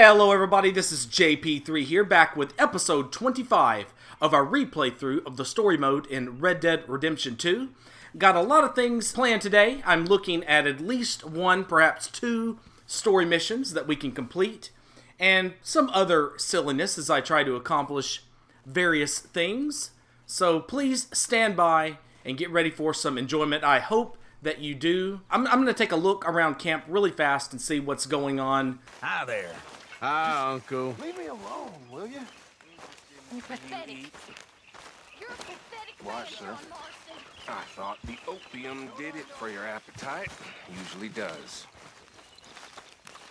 Hello everybody, this is JP3 here, back with episode 25 of our replay through of the story mode in Red Dead Redemption 2. Got a lot of things planned today. I'm looking at least one, perhaps two story missions that we can complete, and some other silliness as I try to accomplish various things. So please stand by and get ready for some enjoyment. I hope that you do. I'm going to take a look around camp really fast and see what's going on. Hi there. Hi, Uncle. Leave me alone, will you? You're pathetic. You're a pathetic Why, man, sir? John Marston. I thought the opium did it for your appetite. Usually does.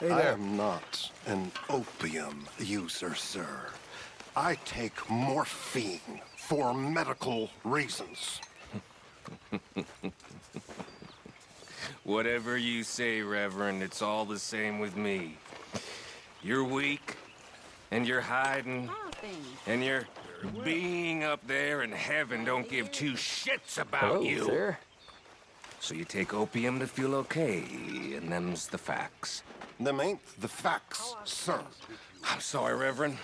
Hey I there. am not an opium user, sir. I take morphine for medical reasons. Whatever you say, Reverend, it's all the same with me. You're weak, and you're hiding, and your being up there in heaven don't give two shits about you. Sir. So you take opium to feel okay, and them's the facts. Them ain't the facts, sir. I'm sorry, Reverend.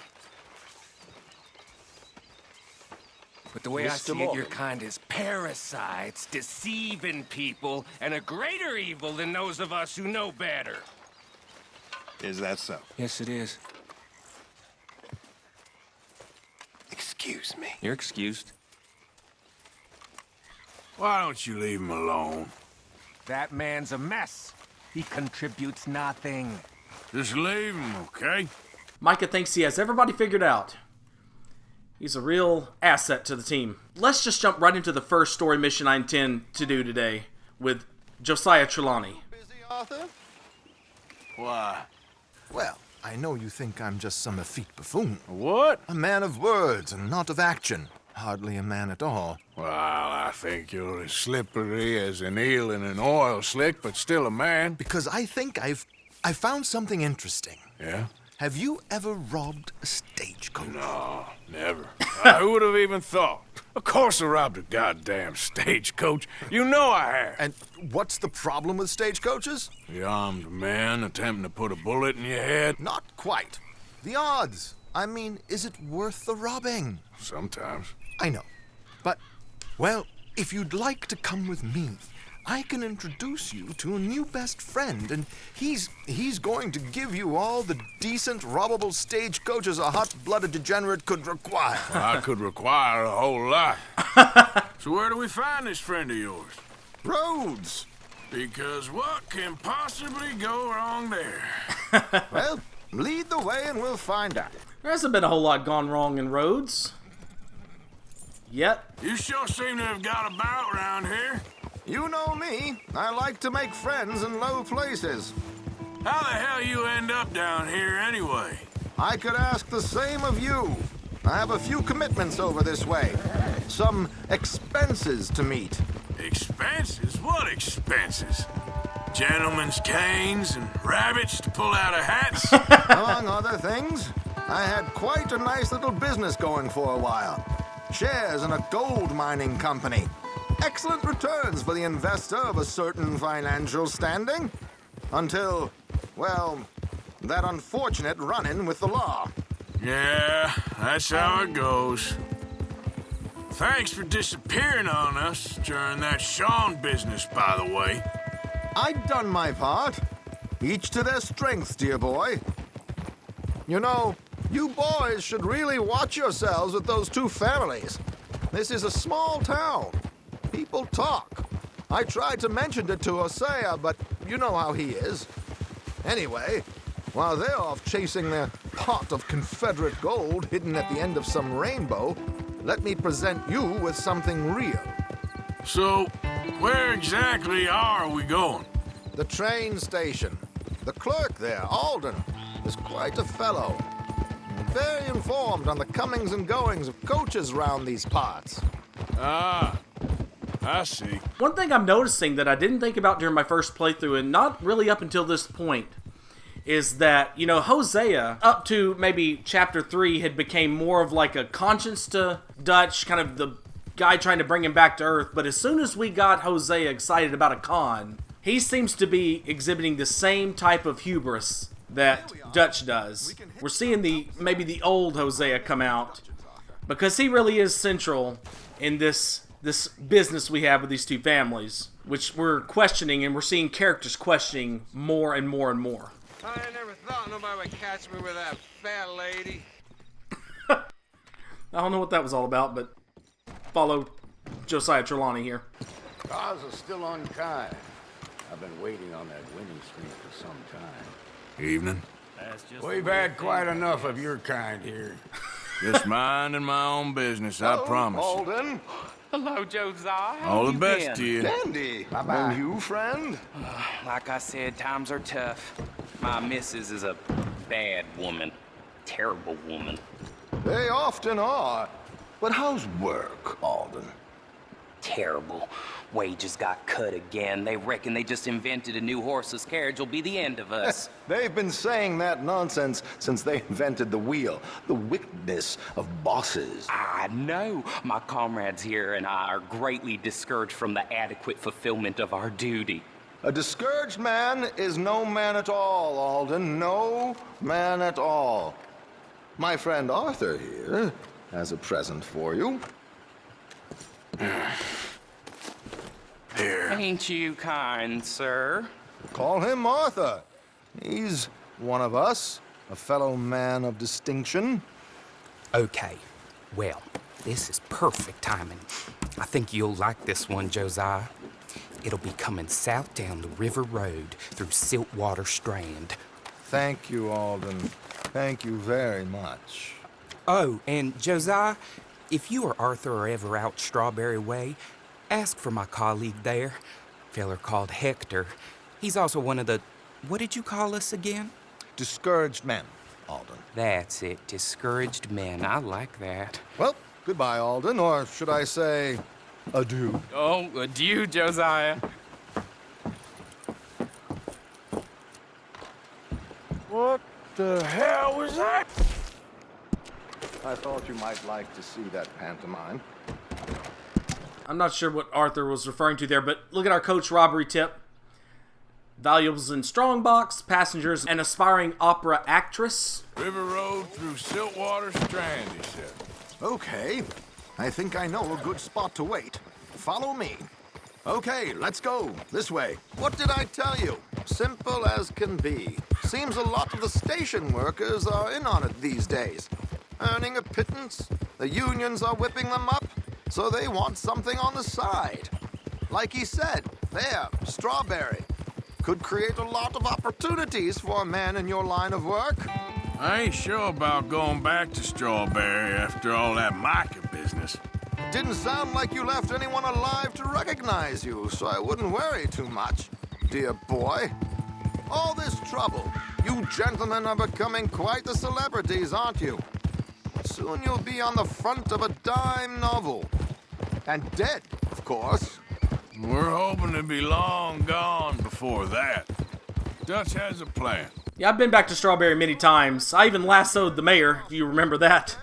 But the way I Mr. see it, Morgan. your kind is parasites, deceiving people, and a greater evil than those of us who know better. Is that so? Yes, it is. Excuse me. You're excused. Why don't you leave him alone? That man's a mess. He contributes nothing. Just leave him, okay? Micah thinks he has everybody figured out. He's a real asset to the team. Let's just jump right into the first story mission I intend to do today with Josiah Trelawney. Busy, Arthur? Why? Well, I know you think I'm just some effete buffoon. What? A man of words and not of action. Hardly a man at all. Well, I think you're as slippery as an eel in an oil slick, but still a man. Because I think I found something interesting. Yeah? Have you ever robbed a stagecoach? No, never. Who would have even thought? Of course I robbed a goddamn stagecoach. You know I have. And what's the problem with stagecoaches? The armed man attempting to put a bullet in your head? Not quite. The odds. I mean, is it worth the robbing? Sometimes. I know. But, well, if you'd like to come with me, I can introduce you to a new best friend, and he's going to give you all the decent, robbable stagecoaches a hot-blooded degenerate could require. Well, I could require a whole lot. So where do we find this friend of yours? Roads! Because what can possibly go wrong there? Well, lead the way and we'll find out. There hasn't been a whole lot gone wrong in roads yet. You sure seem to have got about around here. You know me. I like to make friends in low places. How the hell you end up down here anyway? I could ask the same of you. I have a few commitments over this way. Some expenses to meet. Expenses? What expenses? Gentlemen's canes and rabbits to pull out of hats? Among other things, I had quite a nice little business going for a while. Shares in a gold mining company. Excellent returns for the investor of a certain financial standing. Until, well, that unfortunate run-in with the law. Yeah, that's how it goes. Thanks for disappearing on us during that Sean business, by the way. I'd done my part. Each to their strengths, dear boy. You know, you boys should really watch yourselves with those two families. This is a small town. People talk. I tried to mention it to Hosea, but you know how he is. Anyway, while they're off chasing their pot of Confederate gold hidden at the end of some rainbow, let me present you with something real. So, where exactly are we going? The train station. The clerk there, Alden, is quite a fellow. Very informed on the comings and goings of coaches round these parts. Ah, I see. One thing I'm noticing that I didn't think about during my first playthrough, and not really up until this point, is that, you know, Hosea, up to maybe chapter 3, had became more of like a conscience to Dutch, kind of the guy trying to bring him back to Earth. But as soon as we got Hosea excited about a con, he seems to be exhibiting the same type of hubris that Dutch does. We're seeing maybe the old Hosea come out, because he really is central in this business we have with these two families, which we're questioning, and we're seeing characters questioning more and more and more. I never thought nobody would catch me with that fat lady. I don't know what that was all about, but follow Josiah Trelawney here. Cars are still unkind. I've been waiting on that winning streak for some time. Evening. We've had quite enough of your kind here. Just minding my own business, I promise. Alden. Hello, Josiah. All the You best been? to you. Dandy. And you, friend? Like I said, times are tough. My missus is a bad woman. Terrible woman. They often are. But how's work, Alden? Terrible. Wages got cut again. They reckon they just invented a new horseless carriage will be the end of us. They've been saying that nonsense since they invented the wheel. The wickedness of bosses. I know. My comrades here and I are greatly discouraged from the adequate fulfillment of our duty. A discouraged man is no man at all, Alden. No man at all. My friend Arthur here has a present for you. Here. Ain't you kind, sir? Call him Arthur. He's one of us, a fellow man of distinction. Okay. Well, this is perfect timing. I think you'll like this one, Josiah. It'll be coming south down the river road through Siltwater Strand. Thank you, Alden. Thank you very much. Oh, and Josiah, if you or Arthur are ever out Strawberry Way, ask for my colleague there, feller called Hector. He's also one of the... What did you call us again? Discouraged men, Alden. That's it, discouraged men. I like that. Well, goodbye, Alden, or should I say, adieu. Oh, adieu, Josiah. What the hell was that? I thought you might like to see that pantomime. I'm not sure what Arthur was referring to there, but look at our coach robbery tip. Valuables in strongbox, passengers, an aspiring opera actress. River Road through Siltwater Strand, he said. Okay, I think I know a good spot to wait. Follow me. Okay, let's go. This way. What did I tell you? Simple as can be. Seems a lot of the station workers are in on it these days. Earning a pittance, the unions are whipping them up, so they want something on the side. Like he said, there, Strawberry. Could create a lot of opportunities for a man in your line of work. I ain't sure about going back to Strawberry after all that Micah business. Didn't sound like you left anyone alive to recognize you, so I wouldn't worry too much, dear boy. All this trouble, you gentlemen are becoming quite the celebrities, aren't you? Soon you'll be on the front of a dime novel. And dead, of course. We're hoping to be long gone before that. Dutch has a plan. Yeah, I've been back to Strawberry many times. I even lassoed the mayor, if you remember that.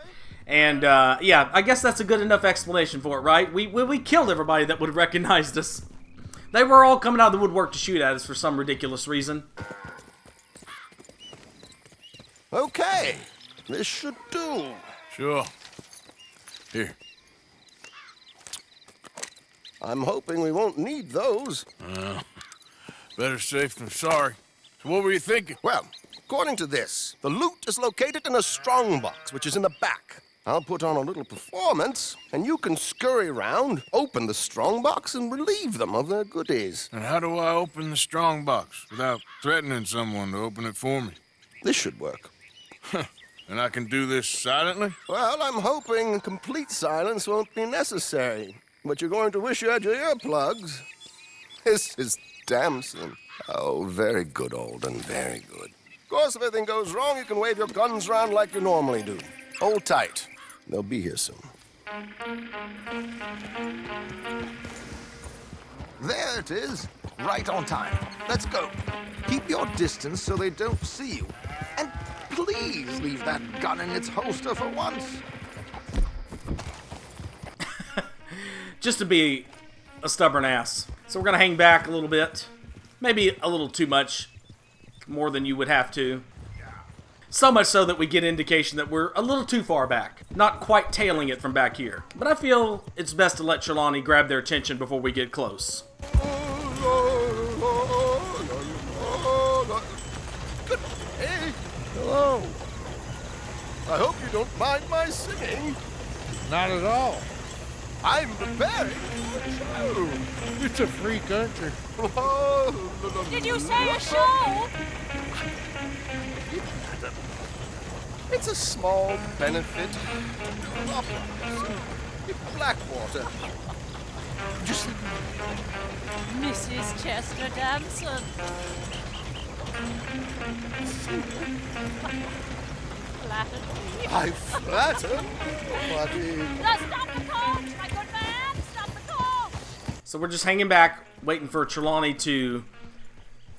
And, yeah, I guess that's a good enough explanation for it, right? We killed everybody that would have recognized us. They were all coming out of the woodwork to shoot at us for some ridiculous reason. Okay, this should do. Sure. Here. I'm hoping we won't need those. Better safe than sorry. So what were you thinking? Well, according to this, the loot is located in a strongbox, which is in the back. I'll put on a little performance, and you can scurry around, open the strongbox, and relieve them of their goodies. And how do I open the strongbox without threatening someone to open it for me? This should work. And I can do this silently? Well, I'm hoping complete silence won't be necessary. But you're going to wish you had your earplugs. This is Damson. Oh, very good, Alden, very good. Of course, if anything goes wrong, you can wave your guns around like you normally do. Hold tight. They'll be here soon. There it is. Right on time. Let's go. Keep your distance so they don't see you. And please leave that gun in its holster for once. Just to be a stubborn ass. So we're going to hang back a little bit. Maybe a little too much. More than you would have to. So much so that we get indication that we're a little too far back. Not quite tailing it from back here. But I feel it's best to let Trelawney grab their attention before we get close. Hey, hello. I hope you don't mind my singing. Not at all. I'm preparing for a show. It's a free country. Did you say a show? It's a small benefit. Blackwater. Just Mrs. Chester Damson. Flattered me. I flatter nobody. Stop the coach, my good man! Stop the coach! So we're just hanging back, waiting for Trelawney to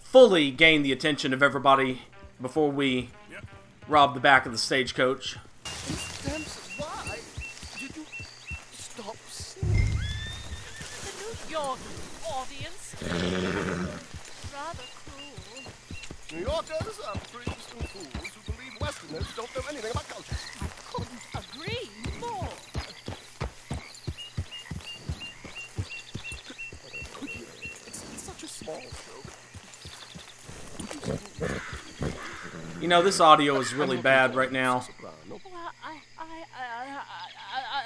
fully gain the attention of everybody before we rob the back of the stagecoach. Miss Damson, why did you stop singing? The New York audience. Rather cruel. New Yorkers are priests and fools who believe Westerners don't know anything about culture. I couldn't agree more. Could you? It's such a small stroke. You know, this audio is really bad right now. Well,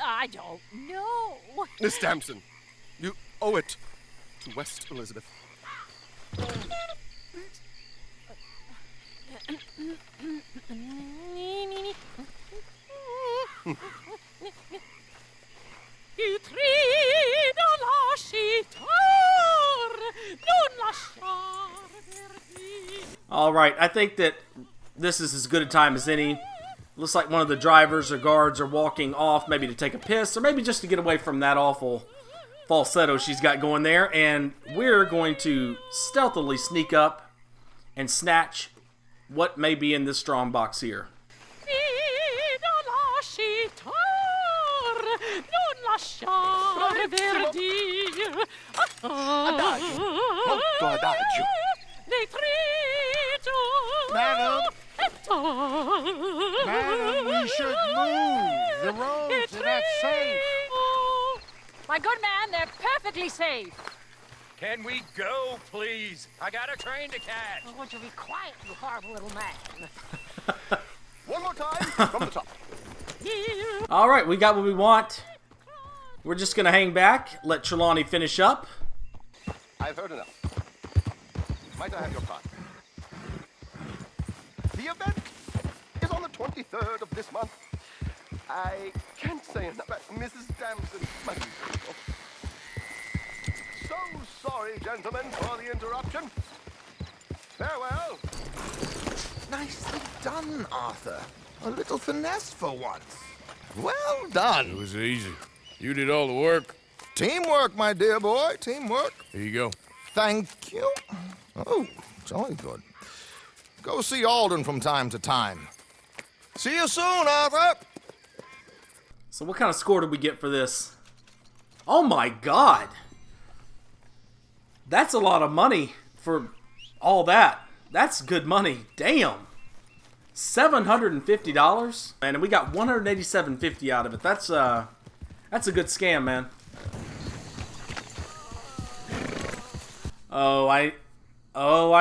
I don't know. Miss Damson, you owe it to West Elizabeth. Il trido lascitar, non lasciar perdi. All right, I think that this is as good a time as any. Looks like one of the drivers or guards are walking off, maybe to take a piss, or maybe just to get away from that awful falsetto she's got going there. And we're going to stealthily sneak up and snatch what may be in this strong box here. Trido lascitar, non lasciar perdi. Adagio, molto adagio. Le trido. Madam, madam, we should move. The roads are not safe. My good man, they're perfectly safe. Can we go, please? I got a train to catch. I want you to be quiet, you horrible little man. One more time from the top. All right, we got what we want. We're just going to hang back, let Trelawney finish up. I've heard enough. Might I have your card? The event is on the 23rd of this month. I can't say enough about Mrs. Damson. My beautiful. So sorry, gentlemen, for the interruption. Farewell. Nicely done, Arthur. A little finesse for once. Well done. It was easy. You did all the work. Teamwork, my dear boy. Teamwork. Here you go. Thank you. Oh, jolly good. Go see Alden from time to time. See you soon, Arthur. So what kind of score did we get for this? Oh my god! That's a lot of money for all that. That's good money. Damn. $750? Man, and we got $187.50 out of it. That's a good scam, man. Oh, I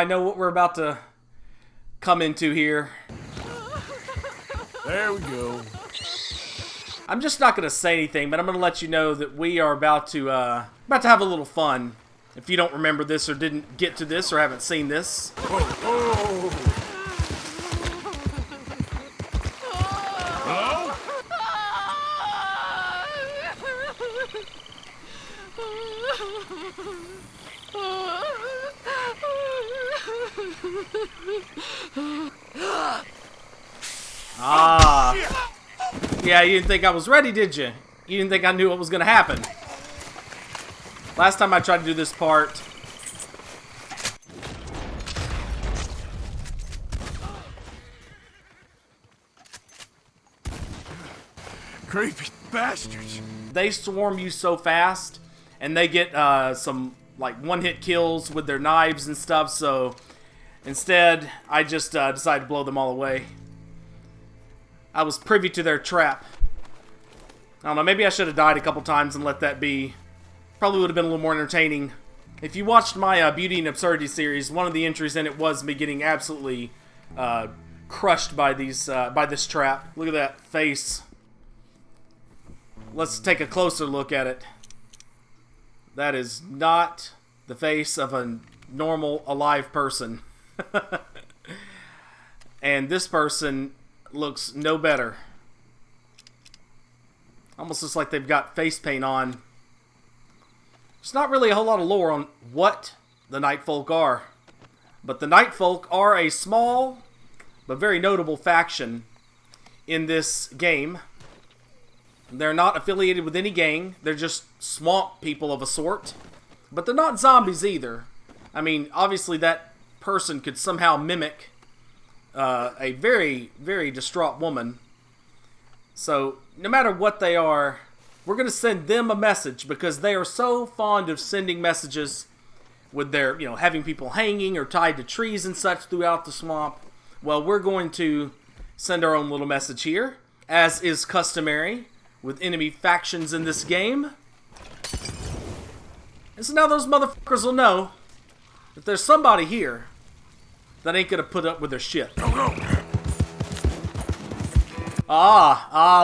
know what we're about to come into here. There we go. I'm just not going to say anything, but I'm going to let you know that we are about to have a little fun. If you don't remember this or didn't get to this or haven't seen this. Hello? Ah. Yeah, you didn't think I was ready, did you? You didn't think I knew what was going to happen. Last time I tried to do this part... Creepy bastards. They swarm you so fast, and they get some like one-hit kills with their knives and stuff, so instead I just decided to blow them all away. I was privy to their trap. I don't know, maybe I should have died a couple times and let that be. Probably would have been a little more entertaining. If you watched my Beauty and Absurdity series, one of the entries in it was me getting absolutely crushed by this trap. Look at that face. Let's take a closer look at it. That is not the face of a normal, alive person. And this person looks no better. Almost looks like they've got face paint on. There's not really a whole lot of lore on what the Night Folk are. But the Night Folk are a small but very notable faction in this game. They're not affiliated with any gang. They're just swamp people of a sort. But they're not zombies either. I mean, obviously that person could somehow mimic a very, very distraught woman. So, no matter what they are, we're going to send them a message because they are so fond of sending messages with their, having people hanging or tied to trees and such throughout the swamp. Well, we're going to send our own little message here, as is customary with enemy factions in this game. And so now those motherfuckers will know that there's somebody here that ain't going to put up with their shit. Go, go.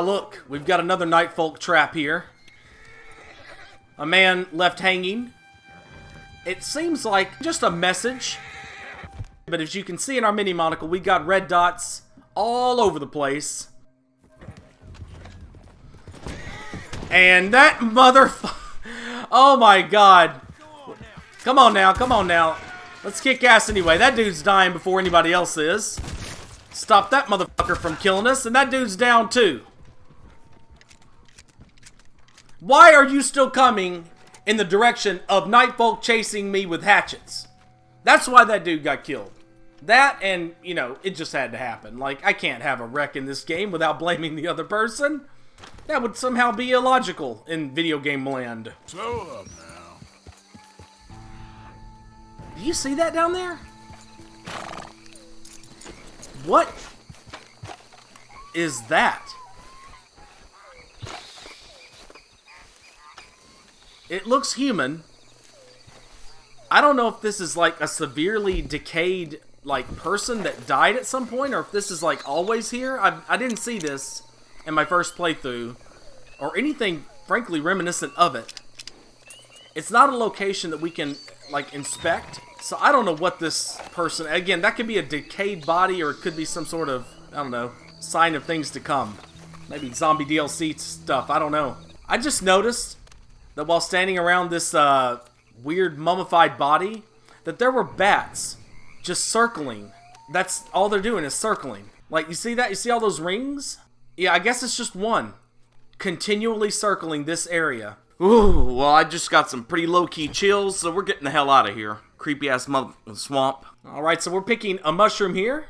Look, we've got another Night Folk trap here. A man left hanging. It seems like just a message. But as you can see in our mini monocle, we got red dots all over the place. And that oh my god. Come on now, come on now. Let's kick ass anyway. That dude's dying before anybody else is. Stop that motherfucker from killing us, and that dude's down too. Why are you still coming in the direction of Night Folk chasing me with hatchets? That's why that dude got killed. That and, it just had to happen. Like, I can't have a wreck in this game without blaming the other person. That would somehow be illogical in video game land. Slow up now. Do you see that down there? What is that? It looks human. I don't know if this is like a severely decayed person that died at some point, or if this is like always here. I didn't see this in my first playthrough or anything frankly reminiscent of it. It's not a location that we can inspect. So I don't know what this person, again, that could be a decayed body, or it could be some sort of, I don't know, sign of things to come. Maybe zombie DLC stuff, I don't know. I just noticed that while standing around this weird mummified body, that there were bats just circling. That's all they're doing is circling. Like, you see that? You see all those rings? Yeah, I guess it's just one. Continually circling this area. Ooh, well, I just got some pretty low-key chills, so we're getting the hell out of here. Creepy-ass swamp. Alright, so we're picking a mushroom here.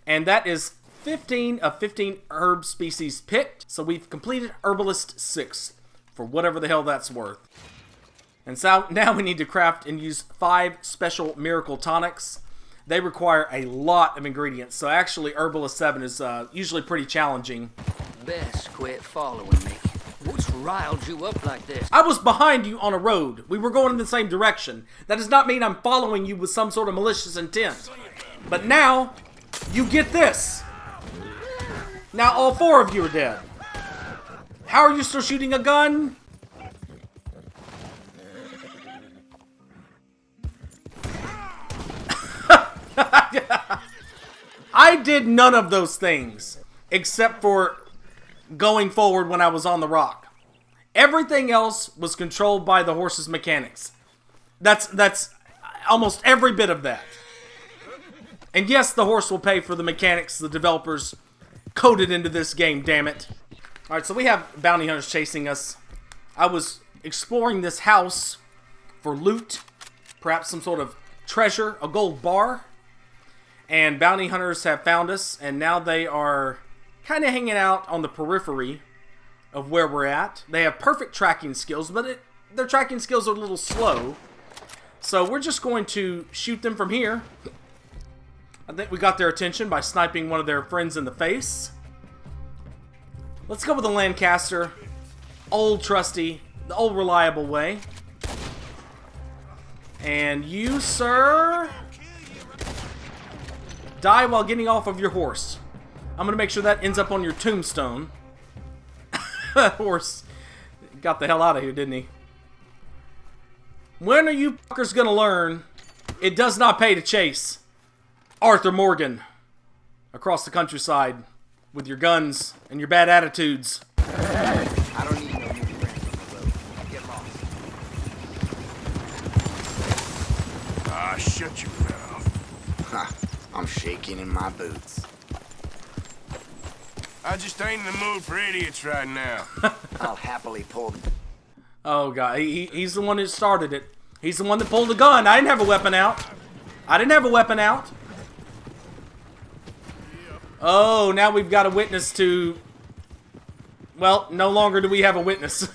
And that is 15 of 15 herb species picked. So we've completed Herbalist 6, for whatever the hell that's worth. And so now we need to craft and use 5 special miracle tonics. They require a lot of ingredients, so actually Herbalist 7 is usually pretty challenging. Best quit following me. What's riled you up like this? I was behind you on a road. We were going in the same direction. That does not mean I'm following you with some sort of malicious intent. But now, you get this. Now all 4 of you are dead. How are you still shooting a gun? I did none of those things, except for going forward when I was on the rock. Everything else was controlled by the horse's mechanics. That's almost every bit of that. And yes, the horse will pay for the mechanics the developers coded into this game, damn it. Alright, so we have bounty hunters chasing us. I was exploring this house for loot, perhaps some sort of treasure, a gold bar. And bounty hunters have found us, and now they are kind of hanging out on the periphery of where we're at. They have perfect tracking skills, but their tracking skills are a little slow. So we're just going to shoot them from here. I think we got their attention by sniping one of their friends in the face. Let's go with the Lancaster. Old trusty, the old reliable way. And you, sir, die while getting off of your horse. I'm gonna make sure that ends up on your tombstone. That horse got the hell out of here, didn't he? When are you fuckers gonna learn it does not pay to chase Arthur Morgan across the countryside with your guns and your bad attitudes? I don't need no new friends on the road. Get lost. Ah, shut your mouth. Ha, I'm shaking in my boots. I just ain't in the mood for idiots right now. I'll happily pull them. Oh, God. He's the one that started it. He's the one that pulled the gun. I didn't have a weapon out. I didn't have a weapon out. Oh, now we've got a witness to... Well, no longer do we have a witness.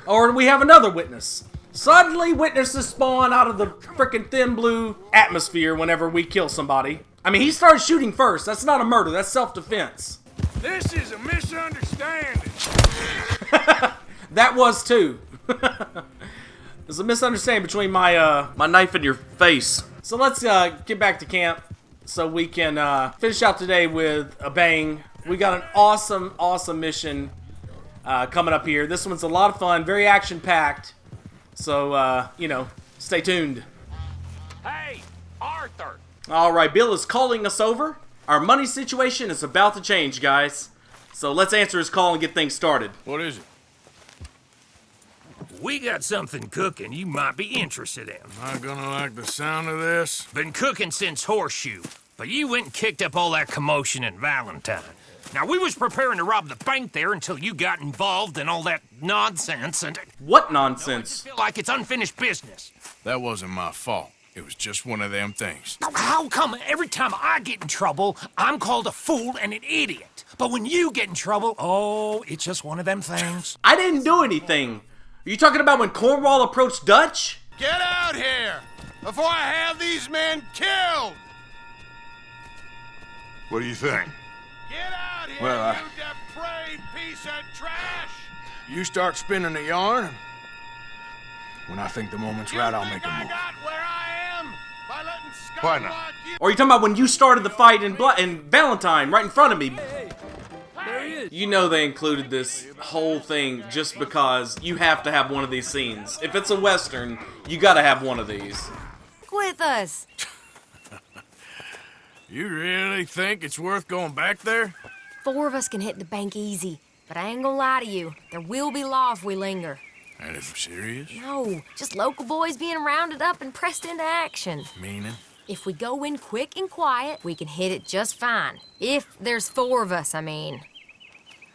Or do we have another witness? Suddenly, witnesses spawn out of the frickin' thin blue atmosphere whenever we kill somebody. I mean, he started shooting first. That's not a murder. That's self-defense. This is a misunderstanding. That was too. There's a misunderstanding between my my knife and your face. So let's get back to camp so we can finish out today with a bang. We got an awesome mission coming up here. This one's a lot of fun, very action-packed. So, you know, stay tuned. Hey, Arthur! All right, Bill is calling us over. Our money situation is about to change, guys. So let's answer his call and get things started. What is it? We got something cooking you might be interested in. Am I gonna like the sound of this? Been cooking since Horseshoe, but you went and kicked up all that commotion in Valentine. Now, we was preparing to rob the bank there until you got involved in all that nonsense, and... What I nonsense? just feel like it's unfinished business. That wasn't my fault. It was just one of them things. How come every time I get in trouble, I'm called a fool and an idiot? But when you get in trouble, oh, it's just one of them things. I didn't do anything. Are you talking about when Cornwall approached Dutch? Get out here before I have these men killed! What do you think? Get out here, Well, you depraved piece of trash! You start spinning the yarn. When I think the moment's right, I'll make a move. got where I am by letting scum Why not? like you... Or are you talking about when you started the fight in Valentine, right in front of me? There he is. You know they included this whole thing just because you have to have one of these scenes. If it's a Western, you gotta have one of these. With us. You really think it's worth going back there? 4 of us can hit the bank easy, but I ain't gonna lie to you. There will be law if we linger. And if serious? No, just local boys being rounded up and pressed into action. Meaning? If we go in quick and quiet, we can hit it just fine. If there's 4 of us, I mean.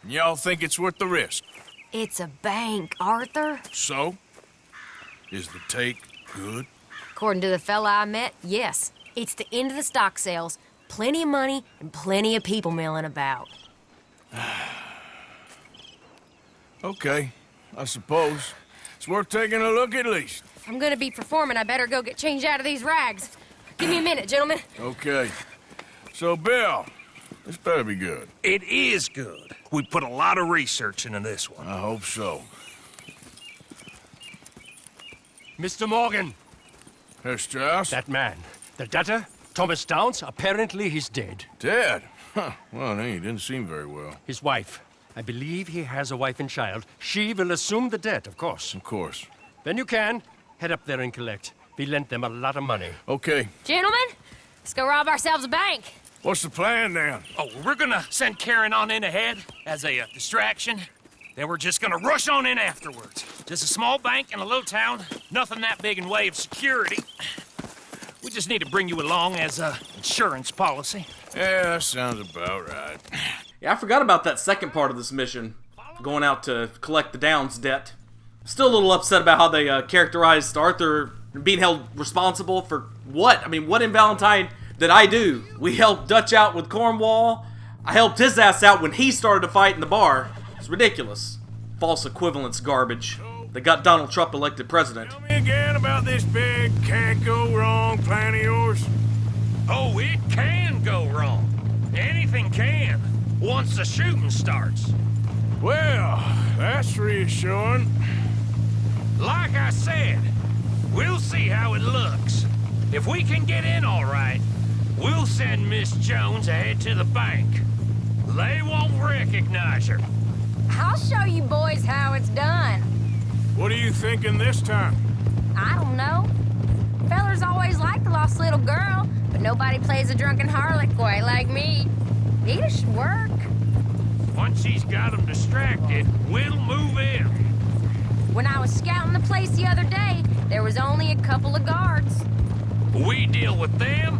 Y'all think it's worth the risk? It's a bank, Arthur. So? Is the take good? According to the fella I met, yes. It's the end of the stock sales. Plenty of money and plenty of people milling about. Okay, I suppose. It's worth taking a look at least. If I'm gonna be performing, I better go get changed out of these rags. Give me a minute, gentlemen. Okay. So, Bill, this better be good. It is good. We put a lot of research into this one. I hope so. Mr. Morgan. Herr Strauss? That man. The debtor, Thomas Downs, apparently he's dead. Dead? Huh. Well, he didn't seem very well. His wife. I believe he has a wife and child. She will assume the debt, of course. Of course. Then you can head up there and collect. We lent them a lot of money. Okay. Gentlemen, let's go rob ourselves a bank. What's the plan, then? Oh, we're gonna send Karen on in ahead as a distraction. Then we're just gonna rush on in afterwards. Just a small bank in a little town. Nothing that big in way of security. We just need to bring you along as a insurance policy. Yeah, that sounds about right. Yeah, I forgot about that second part of this mission. Going out to collect the Downs debt. Still a little upset about how they characterized Arthur being held responsible for what? I mean, what in Valentine did I do? We helped Dutch out with Cornwall. I helped his ass out when he started to fight in the bar. It's ridiculous. False equivalence garbage. They got Donald Trump elected president. Tell me again about this big can't-go-wrong plan of yours. Oh, it can go wrong. Anything can, once the shooting starts. Well, that's reassuring. Like I said, we'll see how it looks. If we can get in all right, we'll send Miss Jones ahead to the bank. They won't recognize her. I'll show you boys how it's done. What are you thinking this time? I don't know. Fellers always liked the lost little girl, but nobody plays a drunken harlot quite like me. It should work. Once she's got them distracted, we'll move in. When I was scouting the place the other day, there was only a couple of guards. We deal with them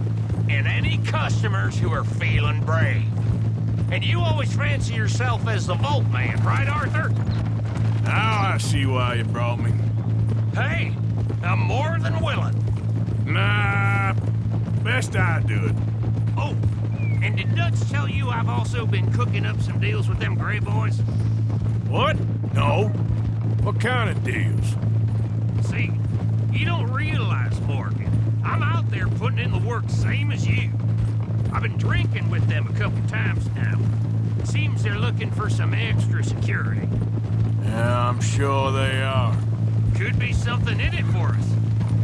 and any customers who are feeling brave. And you always fancy yourself as the Vault Man, right, Arthur? Now I see why you brought me. Hey, I'm more than willing. Nah, best I do it. Oh, and did Dutch tell you I've also been cooking up some deals with them Gray Boys? What? No. What kind of deals? See, you don't realize, Morgan. I'm out there putting in the work same as you. I've been drinking with them a couple times now. Seems they're looking for some extra security. Yeah, I'm sure they are. Could be something in it for us.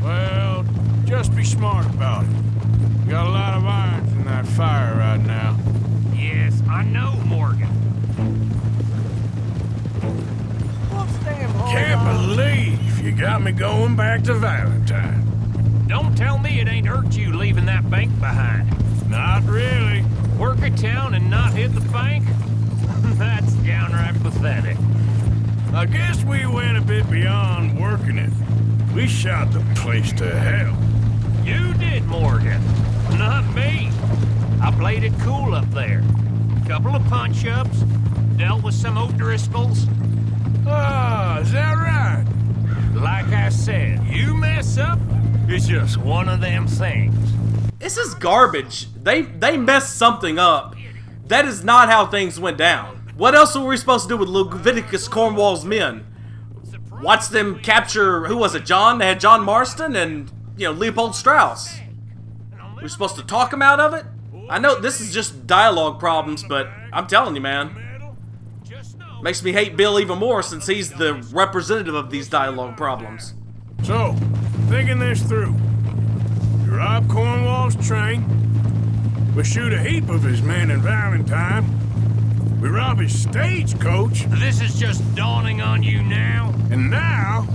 Well, just be smart about it. We got a lot of irons in that fire right now. Yes, I know, Morgan. Can't believe you got me going back to Valentine. Don't tell me it ain't hurt you leaving that bank behind. Not really. Work a town and not hit the bank? That's downright pathetic. I guess we went a bit beyond working it. We shot the place to hell. You did, Morgan. Not me. I played it cool up there. Couple of punch-ups, dealt with some O'Driscolls. Ah, is that right? Like I said, you mess up, it's just one of them things. This is garbage. They messed something up. That is not how things went down. What else were we supposed to do with Leviticus Cornwall's men? Watch them capture, who was it, John? They had John Marston and, Leopold Strauss. We're supposed to talk him out of it? I know this is just dialogue problems, but I'm telling you, man. Makes me hate Bill even more since he's the representative of these dialogue problems. So, thinking this through. We rob Cornwall's train. We shoot a heap of his men in Valentine. We rob his stagecoach. This is just dawning on you now? And now,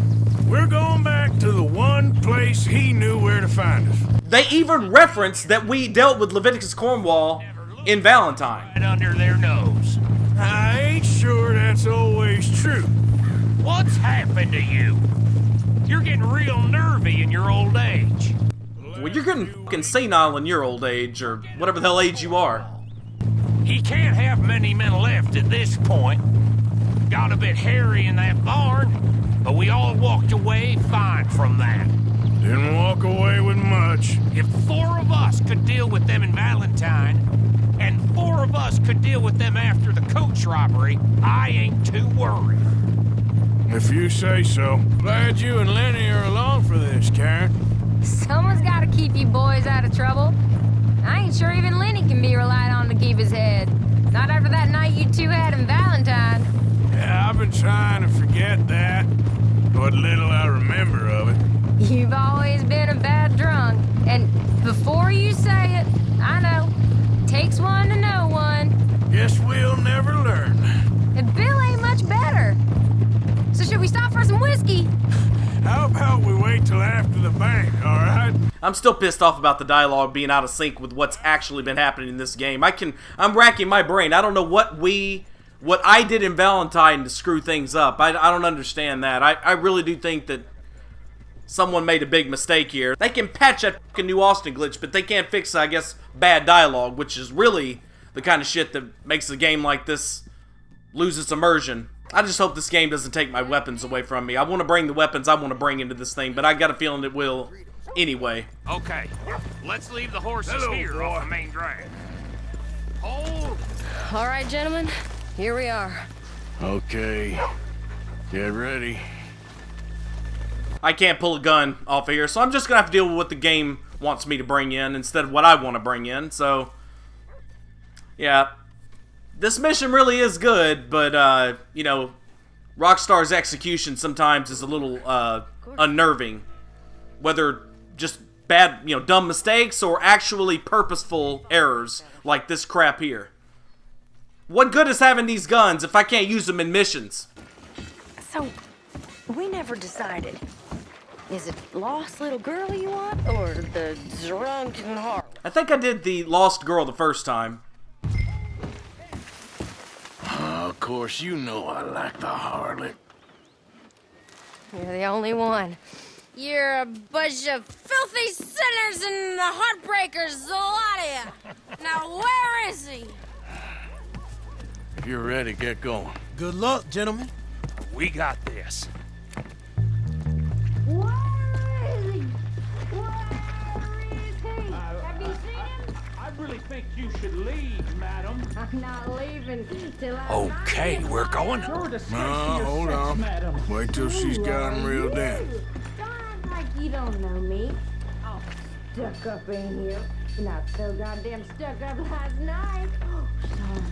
we're going back to the one place he knew where to find us. They even referenced that we dealt with Leviticus Cornwall in Valentine. Right under their nose. I ain't sure that's always true. What's happened to you? You're getting real nervy in your old age. Well, you're getting fucking senile in your old age, or whatever the hell age you are. He can't have many men left at this point. Got a bit hairy in that barn, but we all walked away fine from that. Didn't walk away with much. If 4 of us could deal with them in Valentine, and 4 of us could deal with them after the coach robbery, I ain't too worried. If you say so. Glad you and Lenny are along for this, Karen. Someone's got to keep you boys out of trouble. I ain't sure even Lenny can be relied on to keep his head. Not after that night you two had in Valentine. Yeah, I've been trying to forget that. What little I remember of it. You've always been a bad drunk. And before you say it, I know. Takes one to know one. Guess we'll never learn. And Bill ain't much better. So should we stop for some whiskey? How about we wait till after the bank, alright? I'm still pissed off about the dialogue being out of sync with what's actually been happening in this game. I'm racking my brain. I don't know what I did in Valentine to screw things up. I don't understand that. I really do think that someone made a big mistake here. They can patch that fucking New Austin glitch, but they can't fix, I guess, bad dialogue, which is really the kind of shit that makes a game like this lose its immersion. I just hope this game doesn't take my weapons away from me. I want to bring the weapons I want to bring into this thing, but I got a feeling it will anyway. Okay, let's leave the horses here off the main drag. Hold! All right, gentlemen, here we are. Okay, get ready. I can't pull a gun off of here, so I'm just going to have to deal with what the game wants me to bring in instead of what I want to bring in, so yeah. This mission really is good, but, you know, Rockstar's execution sometimes is a little, unnerving. Whether just bad, you know, dumb mistakes or actually purposeful errors like this crap here. What good is having these guns if I can't use them in missions? So, we never decided. Is it lost little girl you want, or the drunken harlot? I think I did the lost girl the first time. Of course, you know I like the harlot. You're the only one. You're a bunch of filthy sinners and the heartbreakers, a lot of you. Now, where is he? If you're ready, get going. Good luck, gentlemen. We got this. Where is he? Where is he? Have you seen him? I really think you should leave, madam. I'm not leaving till I... Okay, we're going. Hold on. Wait till she's got him reeled in. Don't act like you don't know me. Oh, stuck up in here. Not so goddamn stuck up last night. Oh, sorry.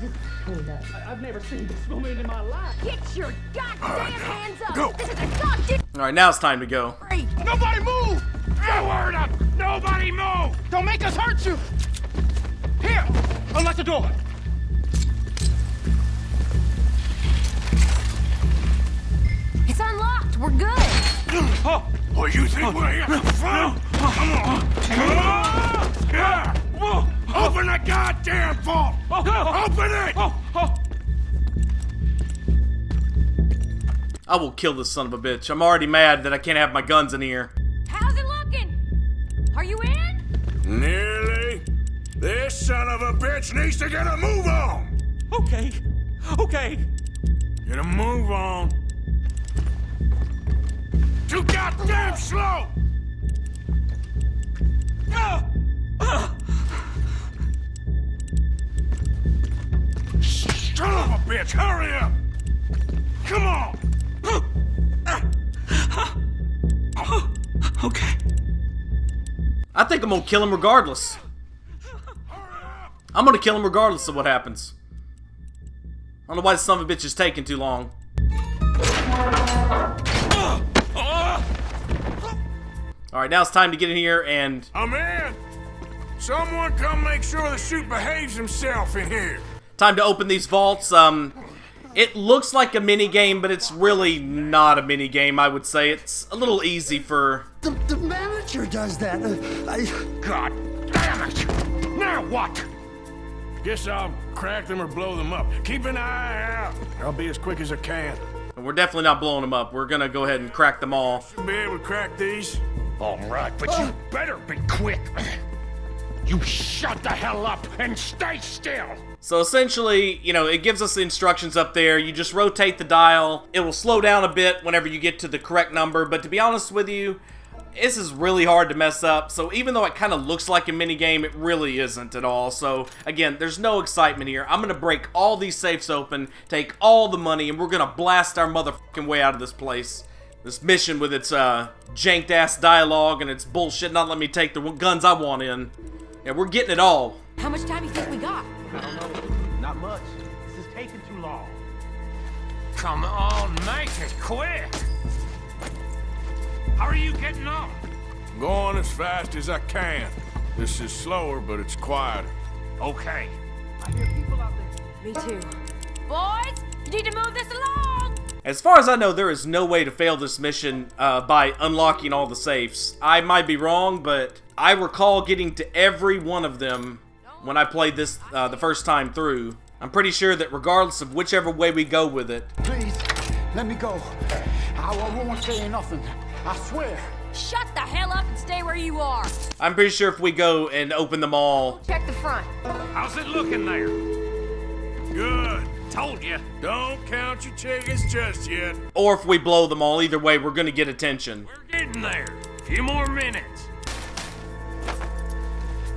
Just hold up. I've never seen this woman in my life. Get your goddamn hands up! Go. This is a goddamn... Alright, now it's time to go. Nobody move! No word up! Nobody move! Don't make us hurt you! Here! Unlock the door! It's unlocked. We're good. Oh, you think we're here for fun? Come on. Yeah. Open the goddamn vault! Open it! I will kill this son of a bitch. I'm already mad that I can't have my guns in here. How's it looking? Are you in? Nearly. This son of a bitch needs to get a move on! Okay. Get a move on. Too goddamn slow! Son of a bitch, hurry up! Come on! Okay. I think I'm gonna kill him regardless. I'm gonna kill him regardless of what happens. I don't know why this son of a bitch is taking too long. Alright, now it's time to get in here and... I'm in! Someone come make sure the chute behaves himself in here. Time to open these vaults. It looks like a mini game, but it's really not a mini game, I would say. It's a little easy for... The manager does that. God damn it! Now what? Guess I'll crack them or blow them up. Keep an eye out. I'll be as quick as I can. And we're definitely not blowing them up. We're gonna go ahead and crack them all. Should be able to crack these. All right, but you better be quick. You shut the hell up and stay still. So essentially, you know, it gives us the instructions up there. You just rotate the dial. It will slow down a bit whenever you get to the correct number. But to be honest with you, this is really hard to mess up. So even though it kind of looks like a mini game, it really isn't at all. So again, there's no excitement here. I'm going to break all these safes open, take all the money, and we're going to blast our motherfucking way out of this place. This mission with its janked ass dialogue and its bullshit not letting me take the guns I want in. Yeah, we're getting it all. How much time do you think we got? I don't know. Not much. This is taking too long. Come on, make it quick. How are you getting on? Going as fast as I can. This is slower, but it's quieter. Okay. I hear people out there. Me too. Boys, you need to move this along. As far as I know, there is no way to fail this mission by unlocking all the safes. I might be wrong, but I recall getting to every one of them when I played this the first time through. I'm pretty sure that regardless of whichever way we go with it... Please, let me go. I won't say nothing. I swear. Shut the hell up and stay where you are. I'm pretty sure if we go and open them all... Check the front. How's it looking there? Good. Told you. Don't count your chickens just yet. Or if we blow them all, either way, we're gonna get attention. We're getting there. A few more minutes.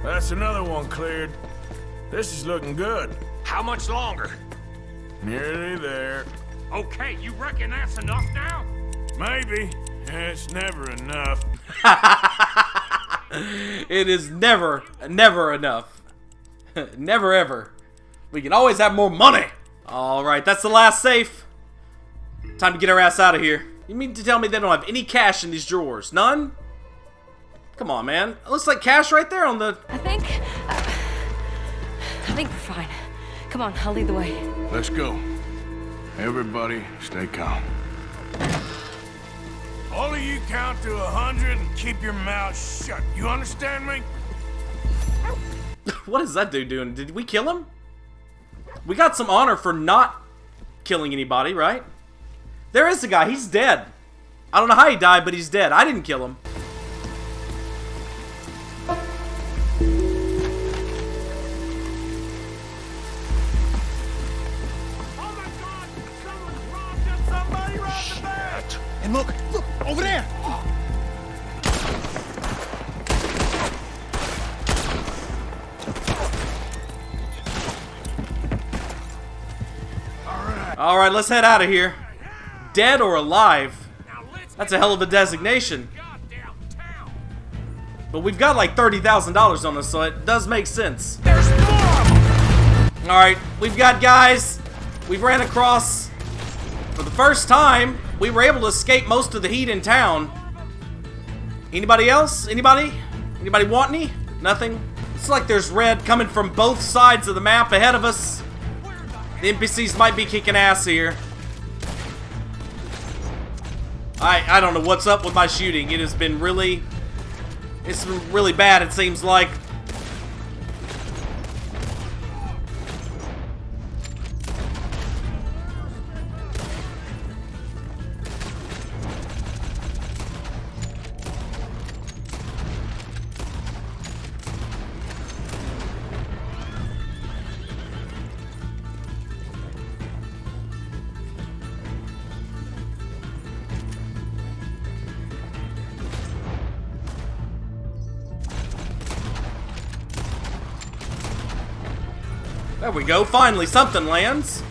That's another one cleared. This is looking good. How much longer? Nearly there. Okay, you reckon that's enough now? Maybe. It's never enough. It is never enough. Never ever. We can always have more money. All right, that's the last safe. Time to get our ass out of here. You mean to tell me they don't have any cash in these drawers? None? Come on, man. It looks like cash right there on the... I think we're fine. Come on, I'll lead the way. Let's go. Everybody, stay calm. All of you count to 100 and keep your mouth shut. You understand me? What is that dude doing? Did we kill him? We got some honor for not killing anybody, right? There is a guy. He's dead. I don't know how he died, but he's dead. I didn't kill him. And look, over there! Alright, let's head out of here. Dead or alive? That's a hell of a designation. But we've got like $30,000 on us, so it does make sense. Alright, we've got guys. We've ran across, for the first time, we were able to escape most of the heat in town. Anybody else? Anybody? Anybody want any? Nothing? It's like there's red coming from both sides of the map ahead of us. The NPCs might be kicking ass here. I don't know what's up with my shooting. It has been really... It's been really bad, it seems like. There we go, finally something lands.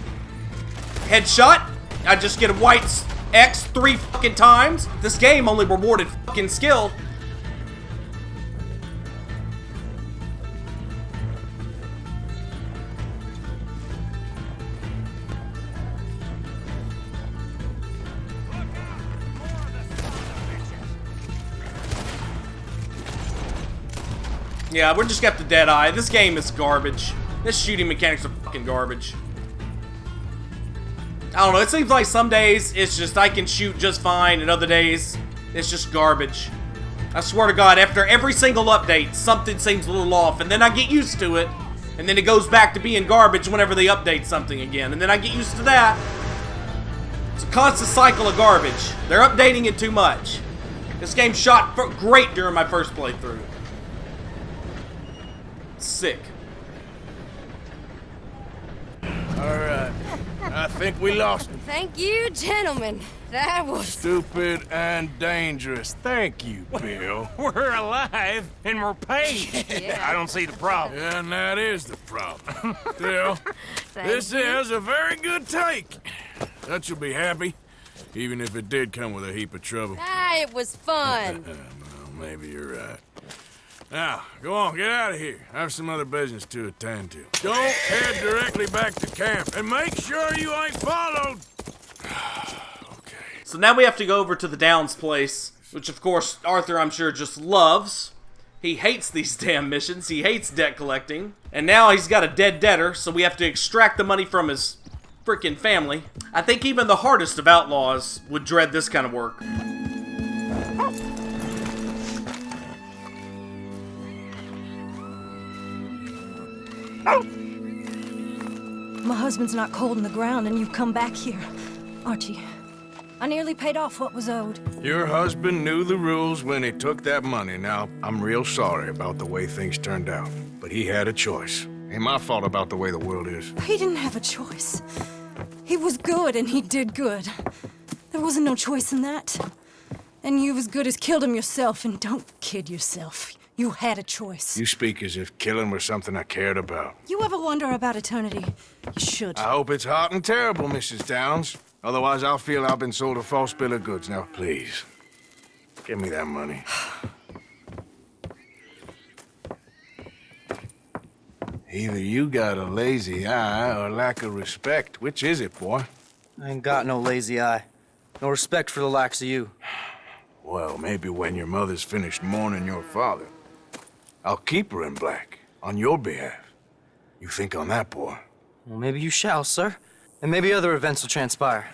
Headshot. I just get a white X 3 fucking times. This game only rewarded fucking skill. Yeah, we're just got the dead eye. This game is garbage. This shooting mechanics are fucking garbage. I don't know, it seems like some days it's just I can shoot just fine, and other days it's just garbage. I swear to God, after every single update, something seems a little off, and then I get used to it, and then it goes back to being garbage whenever they update something again, and then I get used to that. It's a constant cycle of garbage. They're updating it too much. This game shot great during my first playthrough. Sick. Alright. I think we lost him. Thank you, gentlemen. That was... Stupid and dangerous. Thank you, Bill. We're alive and we're paid. Yeah. I don't see the problem. Yeah, and that is the problem. Still, this is a very good take. That you'll be happy, even if it did come with a heap of trouble. Ah, it was fun. Well, maybe you're right. Now, go on, get out of here. I have some other business to attend to. Don't head directly back to camp, and make sure you ain't followed. Okay. So now we have to go over to the Downs place, which of course Arthur, I'm sure, just loves. He hates these damn missions. He hates debt collecting. And now he's got a dead debtor, so we have to extract the money from his freaking family. I think even the hardest of outlaws would dread this kind of work. My husband's not cold in the ground, and you've come back here. Archie, I nearly paid off what was owed. Your husband knew the rules when he took that money. Now, I'm real sorry about the way things turned out. But he had a choice. Ain't my fault about the way the world is. He didn't have a choice. He was good, and he did good. There wasn't no choice in that. And you've as good as killed him yourself, and don't kid yourself. You had a choice. You speak as if killing was something I cared about. You ever wonder about eternity? You should. I hope it's hot and terrible, Mrs. Downs. Otherwise, I'll feel I've been sold a false bill of goods. Now, please, give me that money. Either you got a lazy eye or lack of respect. Which is it, boy? I ain't got no lazy eye. No respect for the likes of you. Well, maybe when your mother's finished mourning your father, I'll keep her in black, on your behalf. You think on that, boy? Well, maybe you shall, sir. And maybe other events will transpire.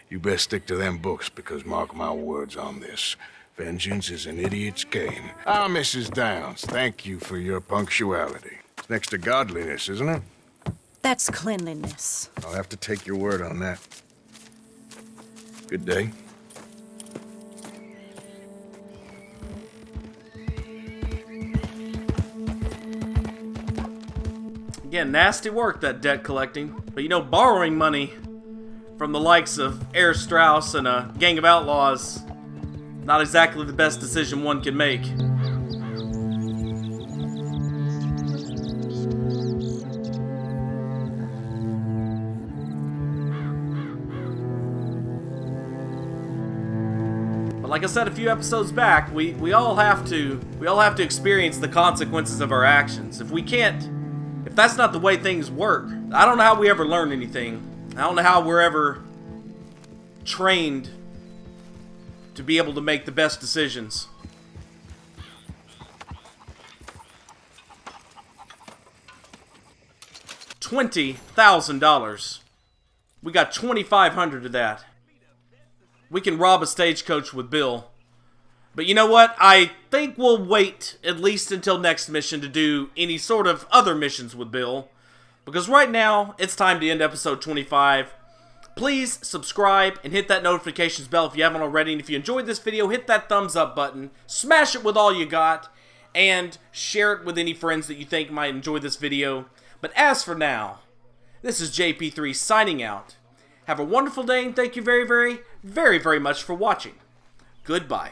You best stick to them books, because mark my words on this. Vengeance is an idiot's game. Ah, Mrs. Downs, thank you for your punctuality. It's next to godliness, isn't it? That's cleanliness. I'll have to take your word on that. Good day. Again, nasty work, that debt collecting. But you know, borrowing money from the likes of Air Strauss and a gang of outlaws, not exactly the best decision one can make. But like I said a few episodes back, we all have to experience the consequences of our actions. If that's not the way things work, I don't know how we ever learn anything. I don't know how we're ever trained to be able to make the best decisions. $20,000. We got $2,500 of that. We can rob a stagecoach with Bill. But you know what? I think we'll wait at least until next mission to do any sort of other missions with Bill. Because right now, it's time to end episode 25. Please subscribe and hit that notifications bell if you haven't already. And if you enjoyed this video, hit that thumbs up button. Smash it with all you got. And share it with any friends that you think might enjoy this video. But as for now, this is JP3 signing out. Have a wonderful day and thank you very, very, very, very much for watching. Goodbye.